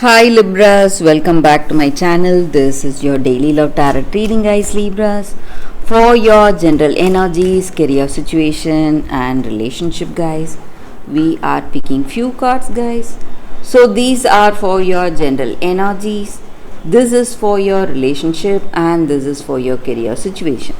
Hi Libras, welcome back to my channel. This is your daily love tarot reading, guys. Libras, for your general energies, career situation and relationship, guys. We are picking few cards, guys. So these are for your general energies. This is for your relationship and this is for your career situation.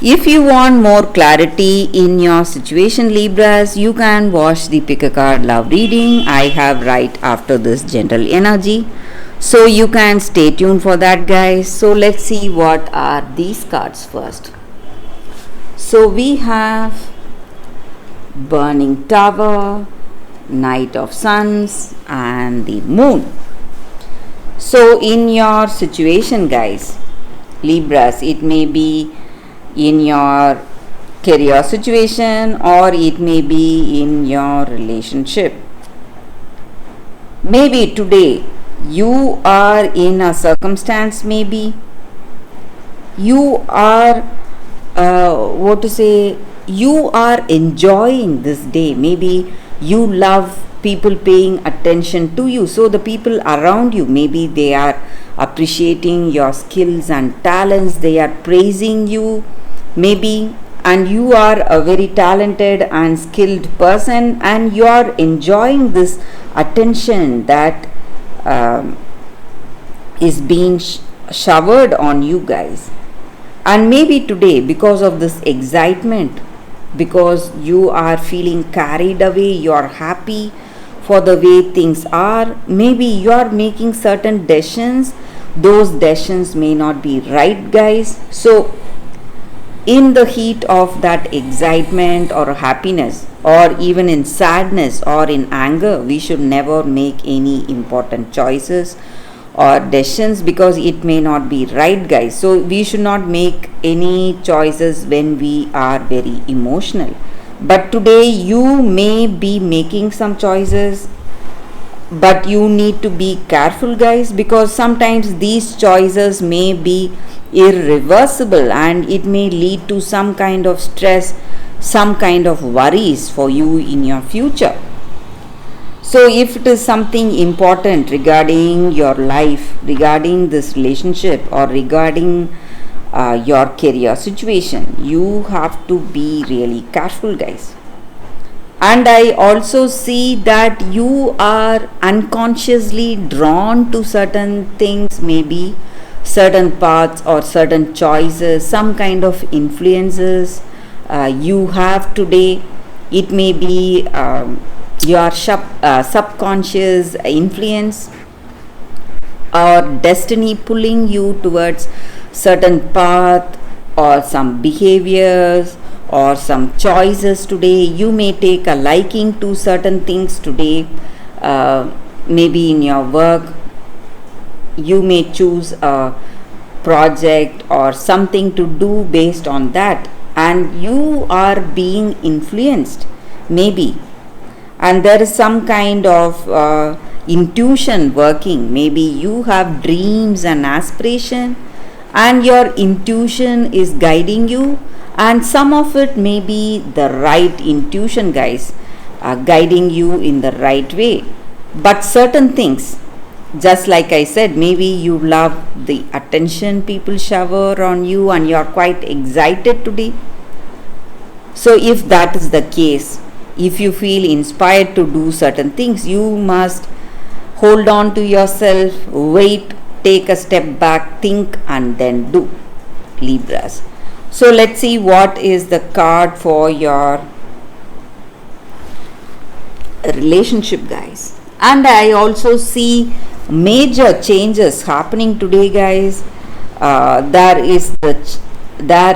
If you want more clarity in your situation, Libras, you can watch the pick a card love reading I have right after this general energy. So you can stay tuned for that, guys. So let's see what are these cards first. So we have Burning Tower, Knight of Suns and the Moon. So in your situation, guys, Libras, it may be in your career situation or it may be in your relationship. Maybe today you are in a circumstance, maybe you are you are enjoying this day. Maybe you love people paying attention to you, so the people around you, maybe they are appreciating your skills and talents, they are praising you maybe, and you are a very talented and skilled person and you are enjoying this attention that is being showered on you, guys. And maybe today, because of this excitement, because you are feeling carried away, you are happy for the way things are, maybe you are making certain decisions. Those decisions may not be right, guys. So in the heat of that excitement or happiness, or even in sadness or in anger, we should never make any important choices or decisions because it may not be right, guys. So we should not make any choices when we are very emotional. But today you may be making some choices, but you need to be careful, guys, because sometimes these choices may be irreversible and it may lead to some kind of stress, some kind of worries for you in your future. So if it is something important regarding your life, regarding this relationship or regarding your career situation, you have to be really careful, guys. And I also see that you are unconsciously drawn to certain things, maybe certain paths or certain choices, some kind of influences you have today. It may be your subconscious influence or destiny pulling you towards certain path or some behaviors or some choices today. You may take a liking to certain things today. Maybe in your work you may choose a project or something to do based on that, and you are being influenced maybe, and there is some kind of intuition working. Maybe you have dreams and aspiration and your intuition is guiding you, and some of it may be the right intuition, guys, guiding you in the right way. But certain things, just like I said, maybe you love the attention people shower on you and you are quite excited today. So if that is the case, if you feel inspired to do certain things, you must hold on to yourself, wait, take a step back, think and then do, Libras. So let's see what is the card for your relationship, guys. And I also see major changes happening today, guys. There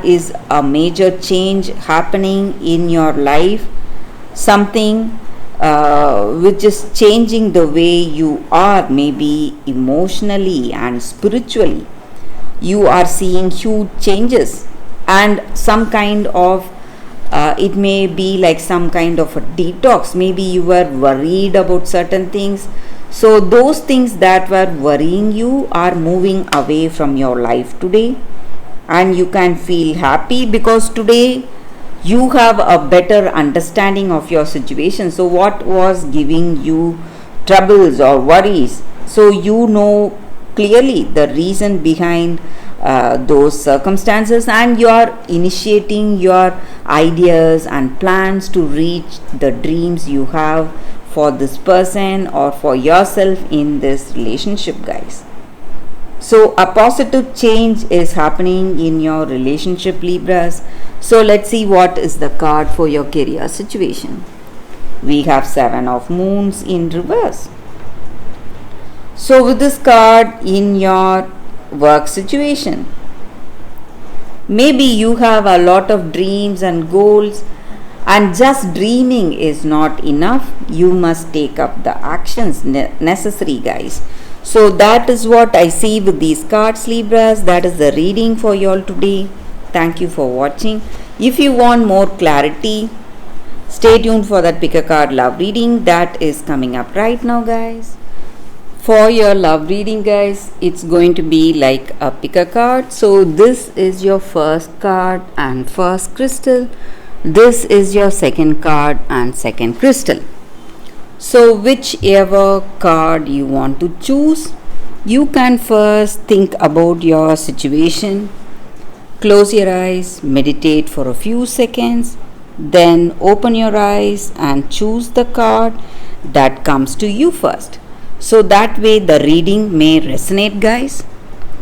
is a major change happening in your life, something which is changing the way you are, maybe emotionally and spiritually. You are seeing huge changes and some kind of it may be like some kind of a detox. Maybe you were worried about certain things, so those things that were worrying you are moving away from your life today, and you can feel happy because today you have a better understanding of your situation. So what was giving you troubles or worries. So you know clearly the reason behind those circumstances, and you are initiating your ideas and plans to reach the dreams you have for this person or for yourself in this relationship, guys. So a positive change is happening in your relationship, Libras. So let's see what is the card for your career situation. We have 7 of moons in reverse. So with this card in your work situation, maybe you have a lot of dreams and goals, and just dreaming is not enough. You must take up the actions necessary, guys. So that is what I see with these cards, Libras. That is the reading for you all today. Thank you for watching. If you want more clarity, stay tuned for that pick a card love reading that is coming up right now, guys. For your love reading, guys, it's going to be like a pick a card. So this is your first card and first crystal. This is your second card and second crystal. So whichever card you want to choose, you can first think about your situation. Close your eyes, meditate for a few seconds, then open your eyes and choose the card that comes to you first. So that way the reading may resonate, guys.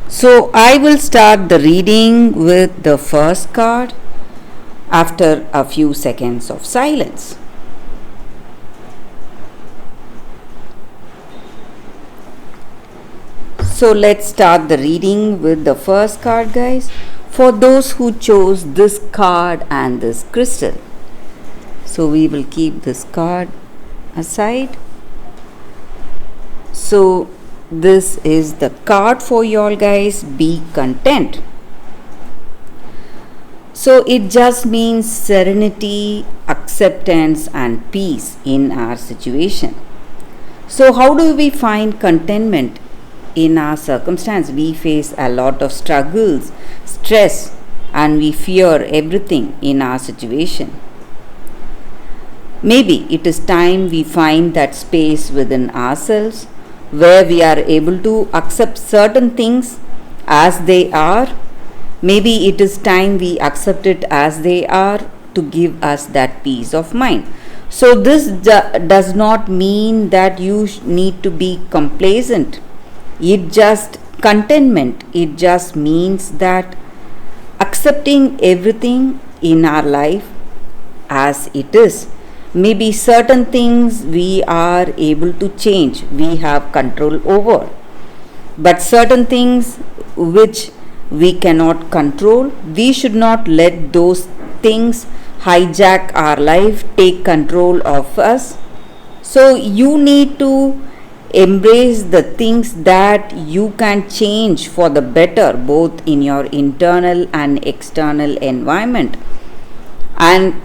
So I will start the reading with the first card after a few seconds of silence. So let's start the reading with the first card, guys. For those who chose this card and this crystal, so we will keep this card aside. So this is the card for you all, guys. Be content. So it just means serenity, acceptance and peace in our situation. So how do we find contentment in our circumstance? We face a lot of struggles, stress, and we fear everything in our situation. Maybe it is time we find that space within ourselves where we are able to accept certain things as they are. Maybe it is time we accept it as they are to give us that peace of mind. So this does not mean that you need to be complacent. It just contentment. It just means that accepting everything in our life as it is. Maybe certain things we are able to change, we have control over. But certain things which we cannot control, we should not let those things hijack our life, take control of us. So you need to embrace the things that you can change for the better, both in your internal and external environment, and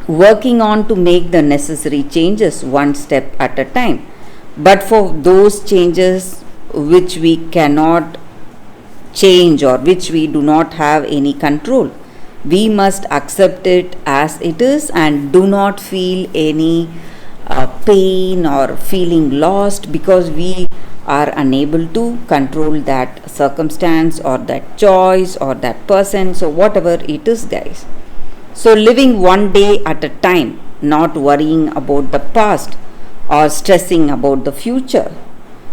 working on to make the necessary changes one step at a time. But for those changes which we cannot change or which we do not have any control, we must accept it as it is and do not feel any pain or feeling lost because we are unable to control that circumstance or that choice or that person. So whatever it is, guys. So living one day at a time, not worrying about the past or stressing about the future.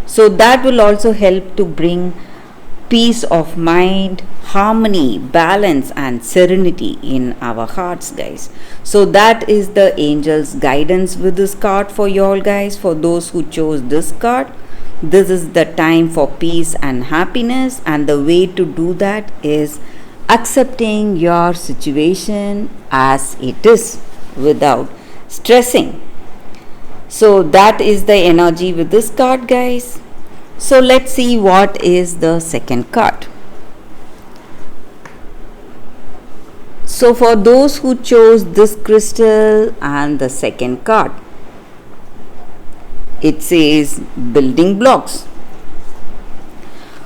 So that will also help to bring peace of mind, harmony, balance and serenity in our hearts, guys. So that is the angel's guidance with this card for you all, guys. For those who chose this card, this is the time for peace and happiness, and the way to do that is accepting your situation as it is without stressing. So that is the energy with this card, guys. So let's see what is the second card. So for those who chose this crystal and the second card, it says building blocks.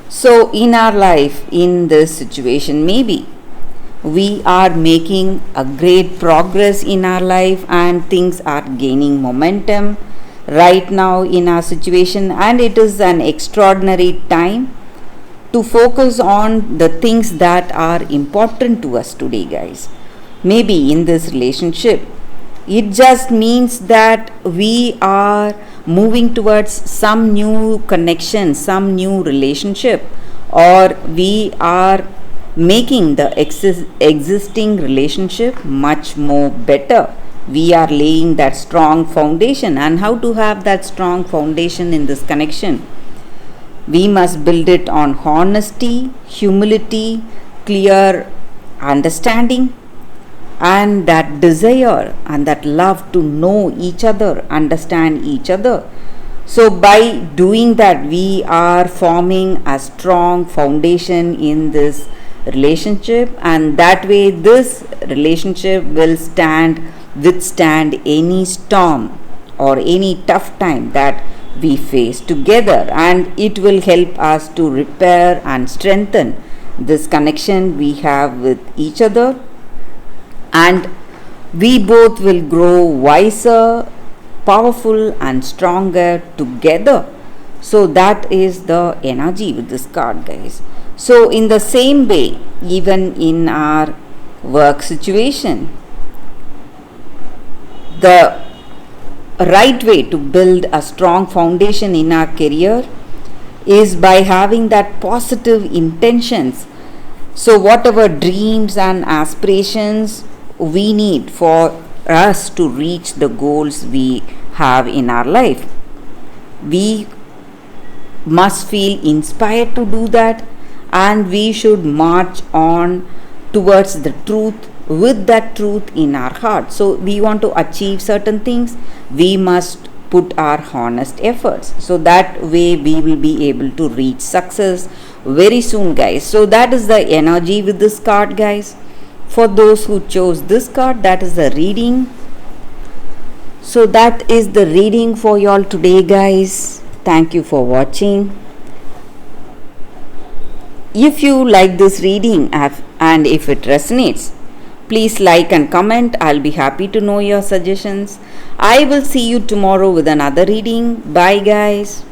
So in our life, in this situation, maybe we are making a great progress in our life and things are gaining momentum. right now in our situation, and it is an extraordinary time to focus on the things that are important to us today, guys. Maybe in this relationship, it just means that we are moving towards some new connection, some new relationship, or we are making the existing relationship much more better. We are laying that strong foundation. And how to have that strong foundation in this connection? We must build it on honesty, humility, clear understanding, and that desire and that love to know each other, understand each other. So, by doing that, we are forming a strong foundation in this relationship, and that way, this relationship will withstand any storm or any tough time that we face together, and it will help us to repair and strengthen this connection we have with each other, and we both will grow wiser, powerful, and stronger together. So that is the energy with this card, guys. So in the same way, even in our work situation, the right way to build a strong foundation in our career is by having that positive intentions. So whatever dreams and aspirations we need for us to reach the goals we have in our life, we must feel inspired to do that, and we should march on towards the truth with that truth in our heart. So we want to achieve certain things, we must put our honest efforts, so that way we will be able to reach success very soon, guys. So that is the energy with this card, guys. For those who chose this card, that is the reading. So that is the reading for y'all today, guys. Thank you for watching. If you like this reading and if it resonates, please like and comment. I'll be happy to know your suggestions. I will see you tomorrow with another reading. Bye, guys.